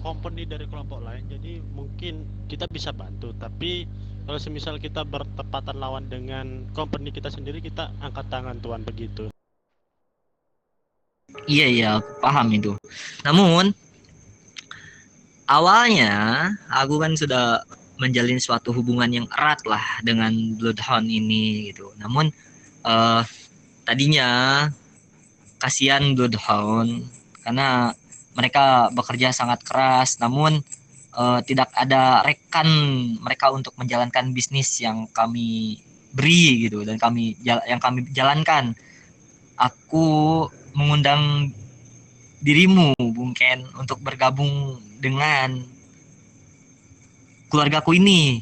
company dari kelompok lain, jadi mungkin kita bisa bantu. Tapi kalau semisal kita bertepatan lawan dengan company kita sendiri, kita angkat tangan tuan, begitu. Iya iya, aku paham itu. Namun awalnya aku kan sudah menjalin suatu hubungan yang erat lah dengan Bloodhound ini gitu. Namun eh, tadinya kasihan Bloodhound karena mereka bekerja sangat keras, namun tidak ada rekan mereka untuk menjalankan bisnis yang kami beri gitu dan yang kami jalankan. Aku mengundang dirimu, Bung Ken, untuk bergabung dengan keluargaku ini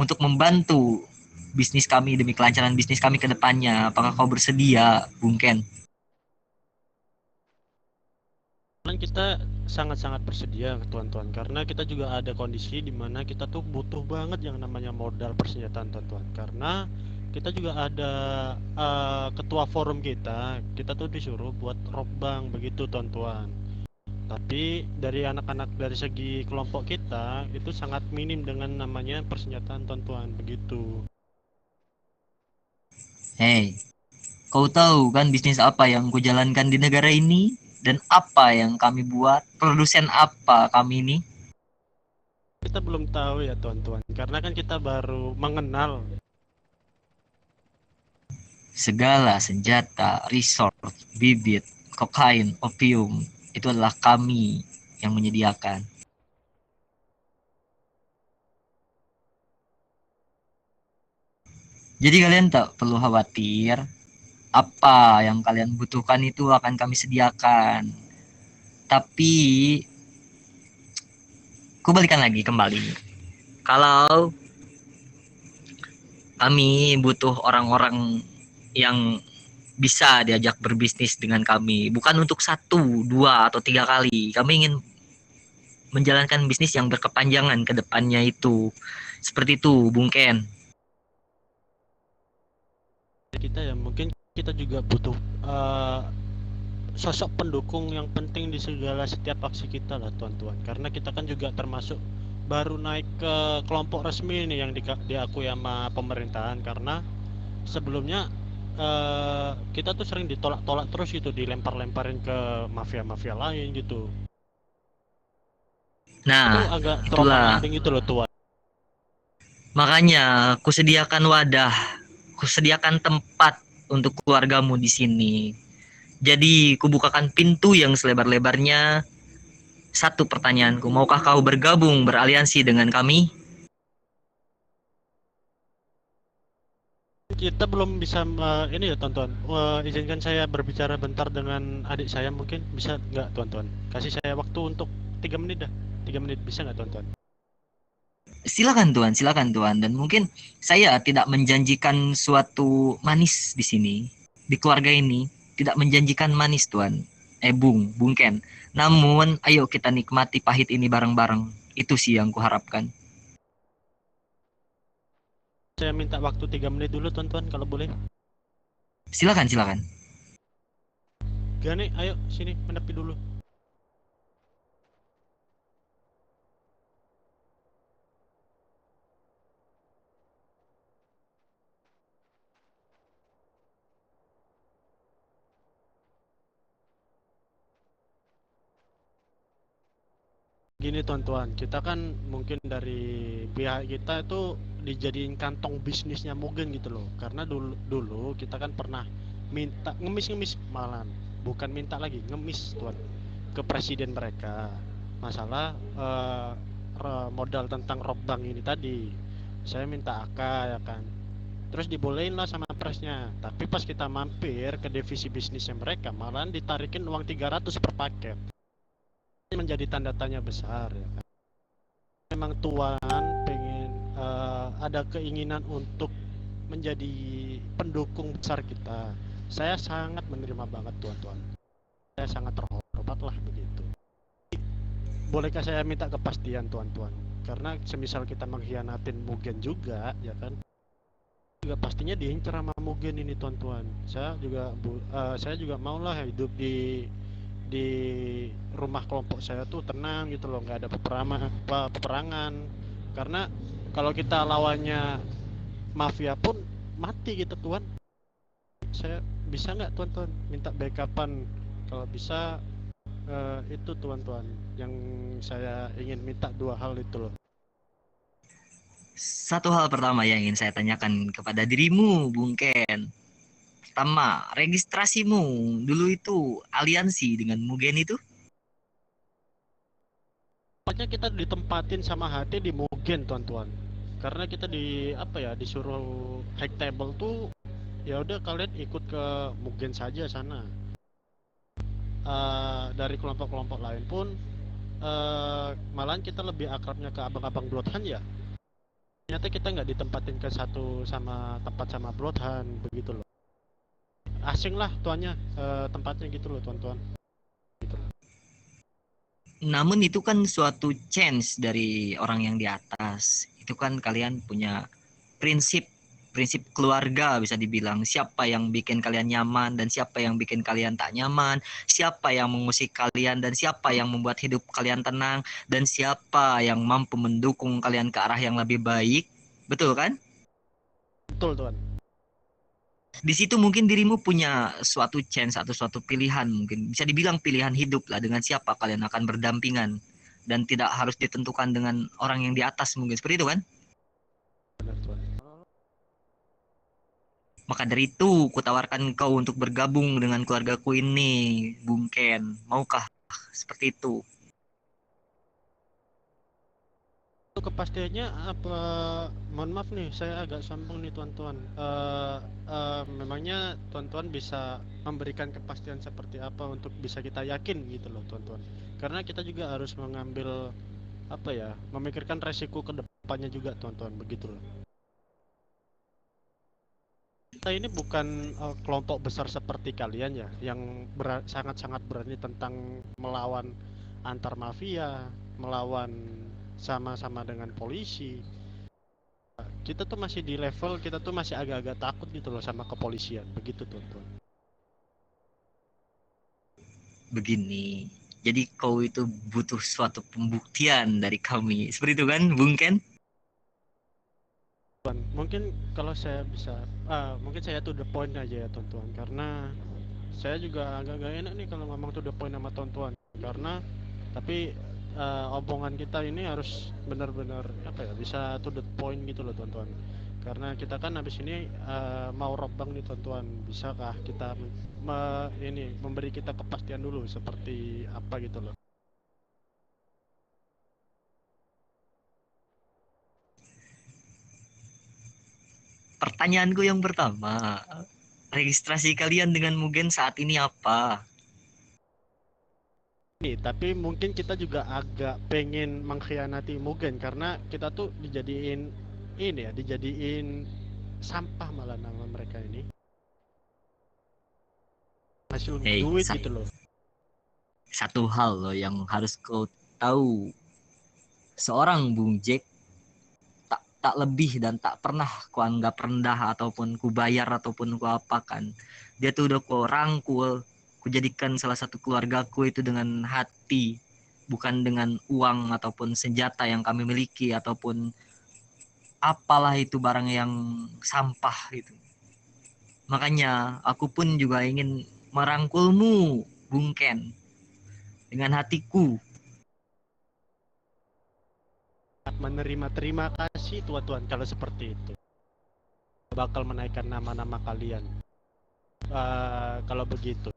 untuk membantu bisnis kami demi kelancaran bisnis kami ke depannya. Apakah kau bersedia, Bung Ken? Dan kita sangat-sangat bersedia tuan-tuan, karena kita juga ada kondisi di mana kita tuh butuh banget yang namanya modal persenjataan tuan-tuan. Karena kita juga ada ketua forum kita tuh disuruh buat rob bank begitu tuan-tuan. Tapi dari anak-anak dari segi kelompok kita itu sangat minim dengan namanya persenjataan tuan-tuan, begitu. Hei, kau tahu kan bisnis apa yang kujalankan di negara ini? Dan apa yang kami buat? Produsen apa kami ini? Kita belum tahu ya tuan-tuan, karena kan kita baru mengenal. Segala senjata, resort, bibit, kokain, opium, itu adalah kami yang menyediakan. Jadi kalian tak perlu khawatir, apa yang kalian butuhkan itu akan kami sediakan. Tapi, ku balikan lagi kembali. Kalau kami butuh orang-orang yang bisa diajak berbisnis dengan kami, bukan untuk satu, dua, atau tiga kali. Kami ingin menjalankan bisnis yang berkepanjangan ke depannya itu. Seperti itu, Bung Ken. Kita ya mungkin kita juga butuh eh, sosok pendukung yang penting di segala setiap aksi kita lah tuan-tuan, karena kita kan juga termasuk baru naik ke kelompok resmi nih yang diakui sama pemerintahan. Karena sebelumnya kita tuh sering ditolak-tolak terus gitu, dilempar-lemparin ke mafia-mafia lain gitu. Itu Nah, agak terombang itulah. ambing itu loh tuan. Makanya, kusediakan wadah, kusediakan tempat untuk keluargamu di sini. Jadi, kubukakan pintu yang selebar-lebarnya. Satu pertanyaanku, maukah kau bergabung beraliansi dengan kami? Kita belum bisa ini ya tuan-tuan. Izinkan saya berbicara bentar dengan adik saya, mungkin bisa nggak tuan-tuan? Kasih saya waktu untuk 3 menit dah. 3 menit bisa nggak tuan-tuan? Silakan Tuan. Dan mungkin saya tidak menjanjikan suatu manis di sini, di keluarga ini. Tidak menjanjikan manis Tuan. Bung Ken. Namun, ayo kita nikmati pahit ini bareng-bareng. Itu sih yang kuharapkan. Saya minta waktu 3 menit dulu tuan-tuan, kalau boleh. Silakan. Gani, ayo sini menepi dulu. Gini tuan-tuan, kita kan mungkin dari pihak kita itu dijadiin kantong bisnisnya Mugen gitu loh. Karena dulu kita kan pernah minta ngemis-ngemis, malam bukan minta lagi, ngemis tuan, ke presiden mereka masalah modal tentang rob bank ini tadi. Saya minta AK ya kan, terus dibolehin lah sama presnya. Tapi pas kita mampir ke divisi bisnisnya mereka, malahan ditarikin uang 300 per paket. Menjadi tanda tanya besar ya kan. Memang tuan pengen ada keinginan untuk menjadi pendukung besar kita. Saya sangat menerima banget tuan-tuan. Saya sangat terhormat lah begitu. Bolehkah saya minta kepastian tuan-tuan? Karena semisal kita mengkhianatin Mugen juga ya kan, juga pastinya diincar sama Mugen ini tuan-tuan. Saya juga maulah hidup di di rumah kelompok saya tuh tenang gitu loh, nggak ada peperangan. Karena kalau kita lawannya mafia pun mati gitu tuan. Saya bisa nggak tuan-tuan minta backupan? Kalau bisa itu tuan-tuan yang saya ingin minta, dua hal itu loh. Satu hal pertama yang ingin saya tanyakan kepada dirimu, Bung Ken. Pertama, registrasimu dulu itu aliansi dengan Mugen itu? Pokoknya kita ditempatin sama HT di Mugen tuan-tuan. Karena kita disuruh hack table tuh, ya udah kalian ikut ke Mugen saja sana. Dari kelompok-kelompok lain pun malahan kita lebih akrabnya ke abang-abang Bloodhound ya. Ternyata kita nggak ditempatin ke satu sama tempat sama Bloodhound begitu loh. Asing lah tuannya, tempatnya gitu loh tuan-tuan. Gitu. Namun itu kan suatu chance dari orang yang di atas. Itu kan kalian punya prinsip prinsip keluarga bisa dibilang siapa yang bikin kalian nyaman dan siapa yang bikin kalian tak nyaman, siapa yang mengusik kalian dan siapa yang membuat hidup kalian tenang dan siapa yang mampu mendukung kalian ke arah yang lebih baik. Betul kan? Betul tuan. Di situ mungkin dirimu punya suatu chance atau suatu pilihan, mungkin bisa dibilang pilihan hidup lah dengan siapa kalian akan berdampingan dan tidak harus ditentukan dengan orang yang di atas mungkin seperti itu kan. Benar tuan. Maka dari itu kutawarkan kau untuk bergabung dengan keluargaku ini, Bung Ken. Maukah seperti itu? Untuk kepastiannya apa? Mohon maaf nih, saya agak sombong nih tuan-tuan. Memangnya tuan-tuan bisa memberikan kepastian seperti apa untuk bisa kita yakin gitu loh tuan-tuan. Karena kita juga harus mengambil memikirkan resiko ke depannya juga tuan-tuan, begitu loh. Kita ini bukan kelompok besar seperti kalian ya, yang sangat-sangat berani tentang melawan antar mafia, melawan sama-sama dengan polisi. Kita tuh masih di level, kita tuh masih agak-agak takut gitu loh sama kepolisian, begitu tuan-tuan. Begini, jadi kau itu butuh suatu pembuktian dari kami. Seperti itu kan, Bung Ken? Tuan, mungkin kalau saya bisa, mungkin saya tuh the point aja ya tuan-tuan, karena saya juga agak-agak enak nih kalau ngomong tuh the point sama tuan-tuan, karena tapi omongan kita ini harus benar-benar bisa to the point gitu loh tuan-tuan, karena kita kan habis ini mau robbang nih tuan-tuan. Bisakah kita memberi kita kepastian dulu seperti apa gitu loh. Pertanyaanku yang pertama, registrasi kalian dengan Mugen saat ini apa? Nih, tapi mungkin kita juga agak pengen mengkhianati Mugen karena kita tuh dijadiin sampah malah nama mereka ini. Hasil Hei, duit gitu loh. satu hal loh yang harus kau tahu. Seorang Bung Jack tak lebih dan tak pernah kuanggap rendah ataupun kubayar ataupun kuapakan. Dia tuh udah ku rangkul, ku jadikan salah satu keluargaku itu dengan hati, bukan dengan uang ataupun senjata yang kami miliki ataupun apalah itu barang yang sampah gitu. Makanya aku pun juga ingin merangkulmu, Bung Ken, dengan hatiku. Menerima terima kasih tuan-tuan kalau seperti itu. Bakal menaikkan nama-nama kalian. Kalau begitu.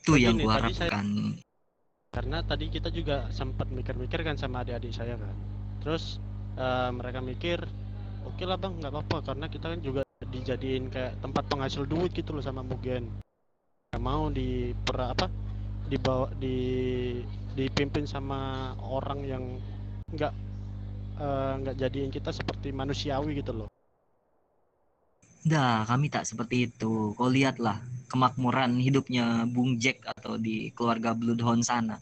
Itu yang Begini, kuharapkan. karena tadi kita juga sempat mikir-mikir kan sama adik-adik saya kan. Terus mereka mikir, oke lah bang, nggak apa-apa karena kita kan juga dijadiin kayak tempat penghasil duit gitu loh sama Mugen. Nggak mau dibawa dipimpin sama orang yang nggak nggak jadiin kita seperti manusiawi gitu loh. Dah, kami tak seperti itu. Kau lihatlah kemakmuran hidupnya Bung Jack atau di keluarga Bloodhound sana.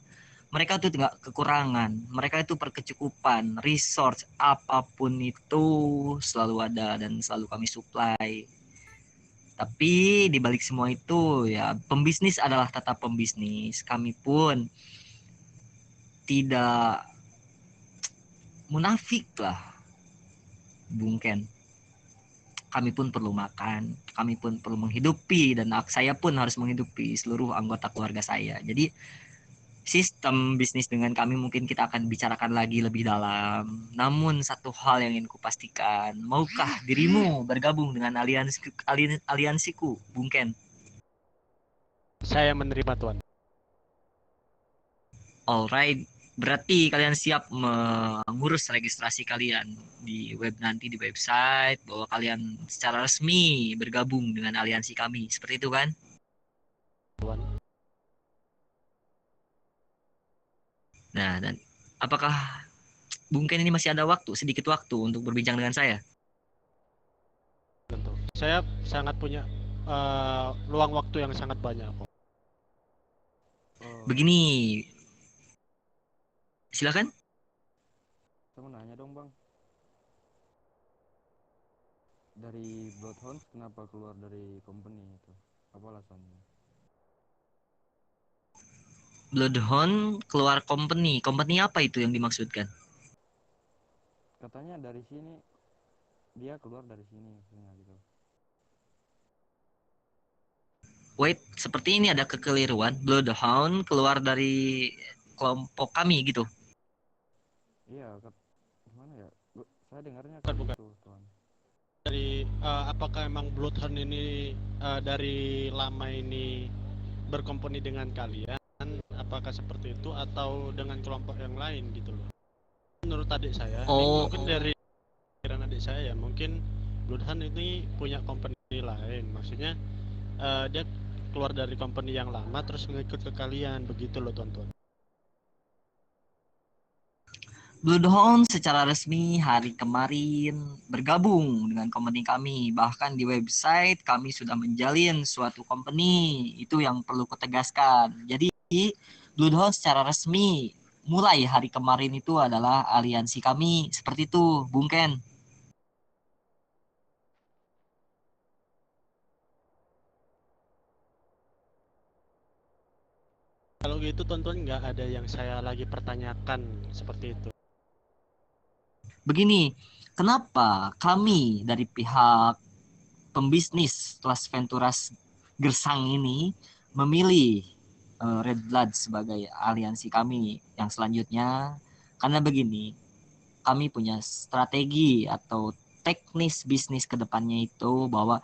Mereka tuh nggak kekurangan. Mereka itu berkecukupan. Resource apapun itu selalu ada dan selalu kami supply. Tapi di balik semua itu ya pembisnis adalah tetap pembisnis. Kami pun tidak munafik lah, Bung Ken. Kami pun perlu makan, kami pun perlu menghidupi, dan saya pun harus menghidupi seluruh anggota keluarga saya. Jadi sistem bisnis dengan kami mungkin kita akan bicarakan lagi lebih dalam. Namun satu hal yang ingin kupastikan, maukah dirimu bergabung dengan aliansiku, Bung Ken? Saya menerima Tuan. Alright, berarti kalian siap mengurus registrasi kalian di web nanti di website bahwa kalian secara resmi bergabung dengan aliansi kami. Seperti itu kan? Tuan. Nah, dan apakah Bung Ken ini masih ada waktu, sedikit waktu untuk berbincang dengan saya? Tentu. Saya sangat punya luang waktu yang sangat banyak kok. Begini, silakan. Saya mau nanya dong bang, dari Bloodhound kenapa keluar dari company itu? Apa alasannya? Bloodhound keluar company. Company apa itu yang dimaksudkan? Katanya dari sini, dia keluar dari sini maksudnya gitu. Wait, seperti ini ada kekeliruan. Bloodhound keluar dari kelompok kami gitu. Iya, gimana ya? Saya dengarnya Bukan, kayak bukan. gitu tuan. Dari apakah emang Bloodhound ini dari lama ini berkomponi dengan kalian? Apakah seperti itu atau dengan kelompok yang lain gitu loh? Menurut adik saya, ini Oh, mungkin dari pikiran adik saya ya, mungkin Bloodhound ini punya company lain. Maksudnya dia keluar dari company yang lama terus ngikut ke kalian begitu loh teman-teman. Bloodhound secara resmi hari kemarin bergabung dengan company kami. Bahkan di website kami sudah menjalin suatu company. Itu yang perlu kutegaskan. Jadi Bloodhound secara resmi mulai hari kemarin itu adalah aliansi kami. Seperti itu, Bung Ken. Kalau gitu teman-teman nggak ada yang saya lagi pertanyakan seperti itu. Begini, kenapa kami dari pihak pembisnis Las Venturas Gersang ini memilih Red Blood sebagai aliansi kami yang selanjutnya? Karena begini, kami punya strategi atau teknis bisnis ke depannya itu bahwa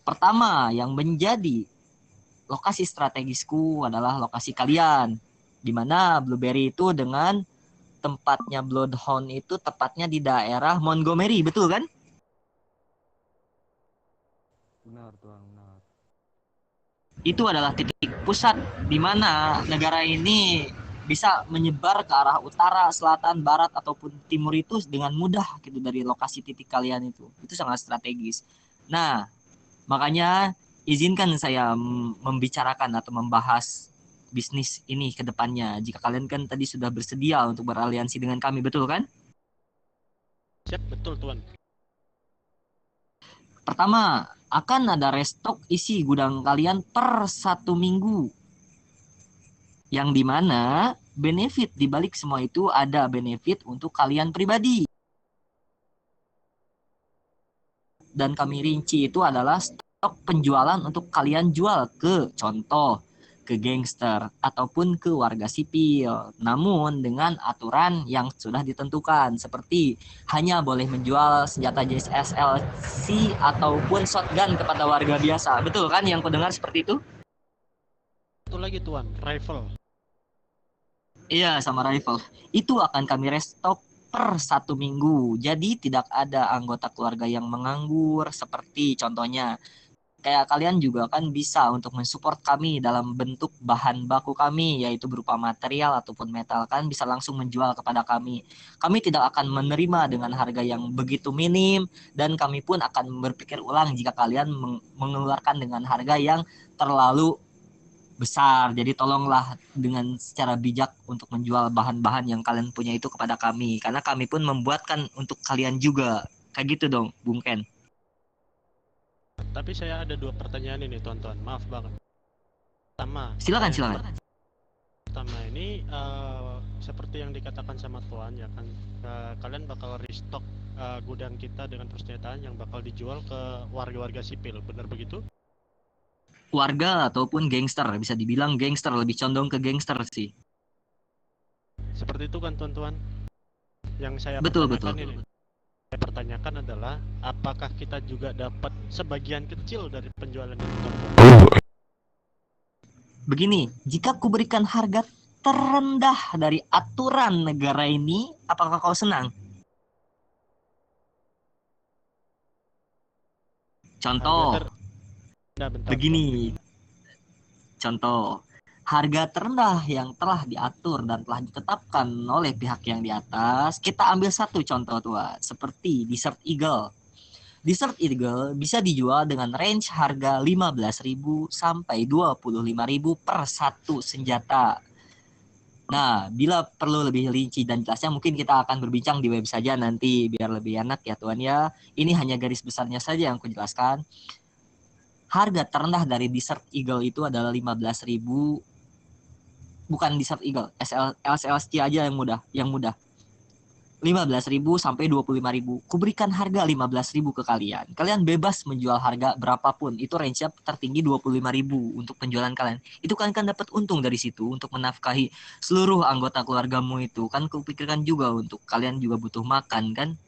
pertama yang menjadi lokasi strategisku adalah lokasi kalian, di mana Blueberry itu dengan tempatnya Bloodhound itu tepatnya di daerah Montgomery, betul kan? Benar tuan, benar. Itu adalah titik pusat di mana negara ini bisa menyebar ke arah utara, selatan, barat, ataupun timur itu dengan mudah gitu dari lokasi titik kalian itu. Itu sangat strategis. Nah, makanya izinkan saya membicarakan atau membahas bisnis ini ke depannya. Jika kalian kan tadi sudah bersedia untuk beraliansi dengan kami, betul kan? Siap, betul tuan. Pertama, akan ada restock isi gudang kalian per 1 minggu. Yang dimana benefit di balik semua itu ada benefit untuk kalian pribadi. Dan kami rinci itu adalah stok penjualan untuk kalian jual ke contoh ke gangster ataupun ke warga sipil. Namun dengan aturan yang sudah ditentukan seperti hanya boleh menjual senjata JSLC ataupun shotgun kepada warga biasa. Betul kan yang kudengar seperti itu? Satu lagi tuan, rifle. Iya, sama rifle. Itu akan kami restock per 1 minggu. Jadi tidak ada anggota keluarga yang menganggur seperti contohnya. Kayak kalian juga kan bisa untuk mensupport kami dalam bentuk bahan baku kami, yaitu berupa material ataupun metal. Kan bisa langsung menjual kepada kami. Kami tidak akan menerima dengan harga yang begitu minim, dan kami pun akan berpikir ulang jika kalian mengeluarkan dengan harga yang terlalu besar. Jadi tolonglah dengan secara bijak untuk menjual bahan-bahan yang kalian punya itu kepada kami. Karena kami pun membuatkan untuk kalian juga. Kayak gitu dong, Bung Ken. Tapi saya ada 2 pertanyaan ini tuan-tuan, maaf banget. Silakan, Yang silakan. pertama ini seperti yang dikatakan sama tuan ya kan, kalian bakal restock gudang kita dengan persenjataan yang bakal dijual ke warga-warga sipil, benar begitu? Warga ataupun gangster, bisa dibilang gangster, lebih condong ke gangster sih. Seperti itu kan tuan-tuan? Yang saya Betul, pertanyakan betul. ini, saya pertanyakan adalah apakah kita juga dapat sebagian kecil dari penjualan itu tuan-tuan? Begini, jika kuberikan harga terendah dari aturan negara ini, apakah kau senang? Contoh, Bentar, begini. Contoh, harga terendah yang telah diatur dan telah ditetapkan oleh pihak yang di atas, kita ambil satu contoh tua, seperti Desert Eagle. Desert Eagle bisa dijual dengan range harga 15.000 sampai 25.000 per satu senjata. Nah, bila perlu lebih rinci dan jelasnya mungkin kita akan berbincang di web saja nanti biar lebih enak ya Tuan ya. Ini hanya garis besarnya saja yang aku jelaskan. Harga terendah dari Desert Eagle itu adalah 15.000, bukan Desert Eagle, LCLC aja yang mudah. 15.000 sampai 25.000. Kuberikan harga 15.000 ke kalian. Kalian bebas menjual harga berapapun. Itu range-nya tertinggi 25.000 untuk penjualan kalian. Itu kan dapat untung dari situ untuk menafkahi seluruh anggota keluargamu itu. Kan kupikirkan juga untuk kalian juga butuh makan kan.